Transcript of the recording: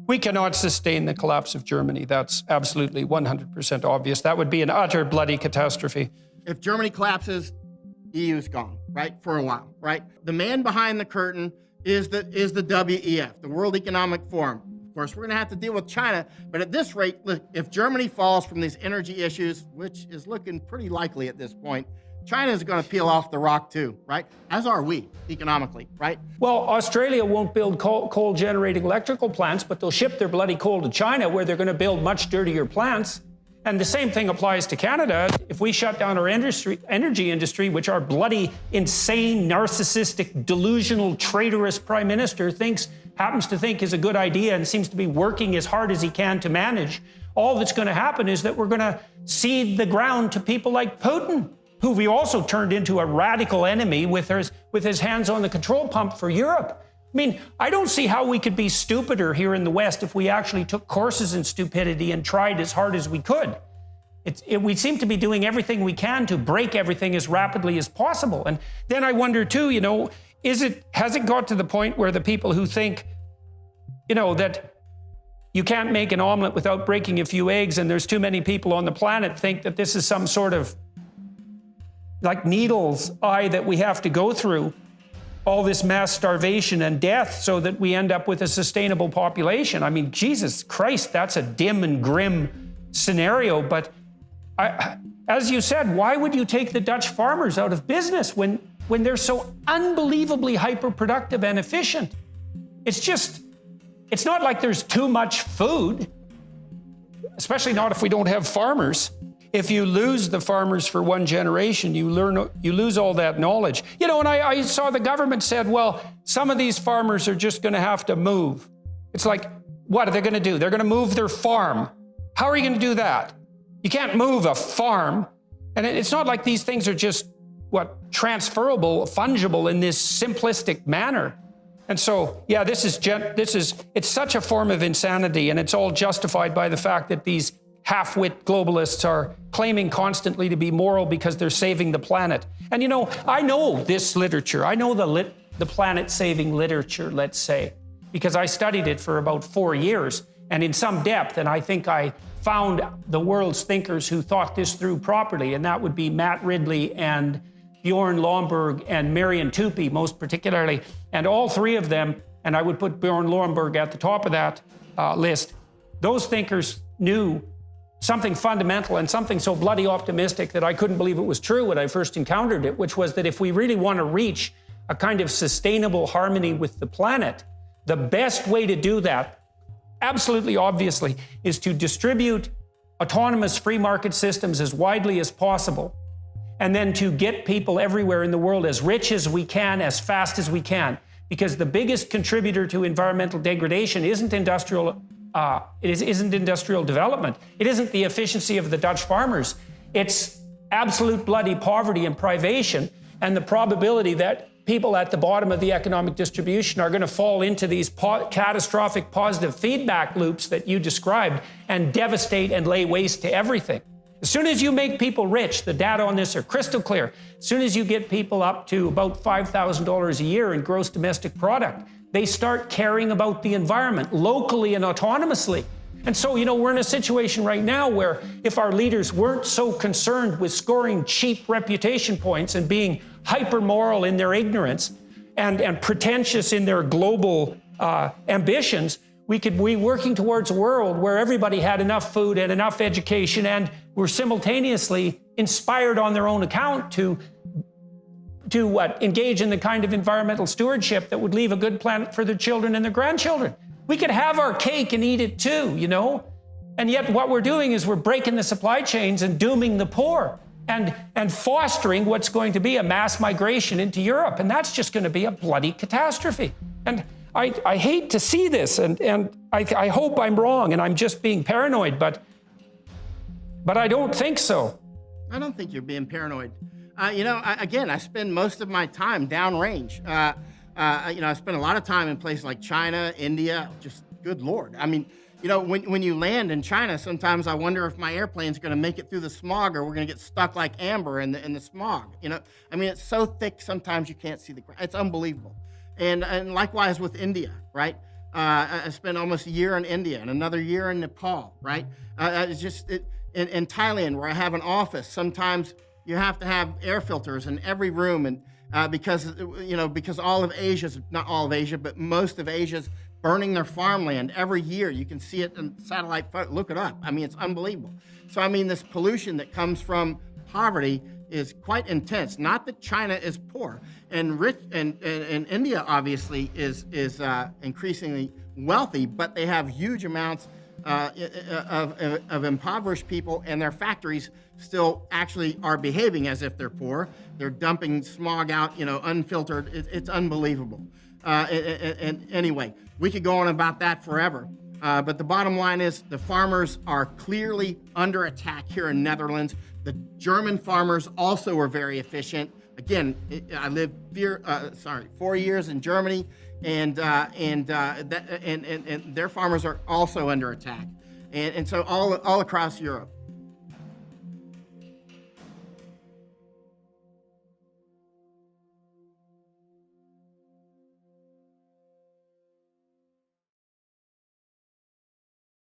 We cannot sustain the collapse of Germany. That's absolutely 100% obvious. That would be an utter bloody catastrophe. If Germany collapses, EU's gone, right? For a while, right? The man behind the curtain is the WEF, the World Economic Forum. Of course, we're going to have to deal with China, but at this rate, look, if Germany falls from these energy issues, which is looking pretty likely at this point, China is going to peel off the rock too, right? As are we, economically, right? Well, Australia won't build coal-generating electrical plants, but they'll ship their bloody coal to China, where they're going to build much dirtier plants. And the same thing applies to Canada. If we shut down our energy industry, which our bloody, insane, narcissistic, delusional, traitorous prime minister happens to think is a good idea and seems to be working as hard as he can to manage, all that's going to happen is that we're going to cede the ground to people like Putin, who we also turned into a radical enemy with his hands on the control pump for Europe. I mean, I don't see how we could be stupider here in the West if we actually took courses in stupidity and tried as hard as we could. We seem to be doing everything we can to break everything as rapidly as possible. And then I wonder too, you know, has it got to the point where the people who think, you know, that you can't make an omelet without breaking a few eggs and there's too many people on the planet think that this is some sort of like needle's eye that we have to go through, all this mass starvation and death so that we end up with a sustainable population? I mean, Jesus Christ, that's a dim and grim scenario. But as you said, why would you take the Dutch farmers out of business when they're so unbelievably hyper-productive and efficient? It's not like there's too much food, especially not if we don't have farmers. If you lose the farmers for one generation, you lose all that knowledge. You know, and I saw the government said, well, some of these farmers are just going to have to move. It's like, what are they going to do? They're going to move their farm. How are you going to do that? You can't move a farm. And it's not like these things are just, transferable, fungible in this simplistic manner. And so, yeah, it's such a form of insanity, and it's all justified by the fact that these half-wit globalists are claiming constantly to be moral because they're saving the planet. And you know, I know this literature. I know the planet-saving literature, let's say, because I studied it for about 4 years and in some depth, and I think I found the world's thinkers who thought this through properly, and that would be Matt Ridley and Bjorn Lomborg and Marian Tupy, most particularly. And all three of them, and I would put Bjorn Lomborg at the top of that list, those thinkers knew something fundamental and something so bloody optimistic that I couldn't believe it was true when I first encountered it, which was that if we really want to reach a kind of sustainable harmony with the planet, the best way to do that, absolutely obviously, is to distribute autonomous free market systems as widely as possible, and then to get people everywhere in the world as rich as we can, as fast as we can. Because the biggest contributor to environmental degradation isn't industrial development. It isn't the efficiency of the Dutch farmers. It's absolute bloody poverty and privation, and the probability that people at the bottom of the economic distribution are going to fall into these catastrophic positive feedback loops that you described and devastate and lay waste to everything. As soon as you make people rich, the data on this are crystal clear. As soon as you get people up to about $5,000 a year in gross domestic product, they start caring about the environment locally and autonomously. And so, you know, we're in a situation right now where if our leaders weren't so concerned with scoring cheap reputation points and being hyper-moral in their ignorance and pretentious in their global ambitions, we could be working towards a world where everybody had enough food and enough education and were simultaneously inspired on their own account to engage in the kind of environmental stewardship that would leave a good planet for their children and their grandchildren. We could have our cake and eat it too, you know? And yet what we're doing is we're breaking the supply chains and dooming the poor and fostering what's going to be a mass migration into Europe. And that's just going to be a bloody catastrophe. And I hate to see this, and I hope I'm wrong and I'm just being paranoid, but I don't think so. I don't think you're being paranoid. You know, again, I spend most of my time downrange. You know, I spend a lot of time in places like China, India, just good Lord. I mean, you know, when you land in China, sometimes I wonder if my airplane's gonna make it through the smog or we're gonna get stuck like amber in the smog, you know? I mean, it's so thick sometimes you can't see the ground. It's unbelievable. And likewise with India, right? I spent almost a year in India and another year in Nepal, right? In Thailand, where I have an office, sometimes you have to have air filters in every room, and because all of Asia's, not all of Asia, but most of Asia's burning their farmland every year. You can see it in satellite photo. Look it up. I mean, it's unbelievable. So I mean, this pollution that comes from poverty is quite intense. Not that China is poor, and rich, and India obviously is increasingly wealthy, but they have huge amounts of impoverished people, and their factories still actually are behaving as if they're poor. They're dumping smog out, unfiltered. It's unbelievable. And anyway, we could go on about that forever. But the bottom line is the farmers are clearly under attack here in Netherlands. The German farmers also are very efficient. Again, I lived 4 years in Germany, and their farmers are also under attack, and so all across Europe.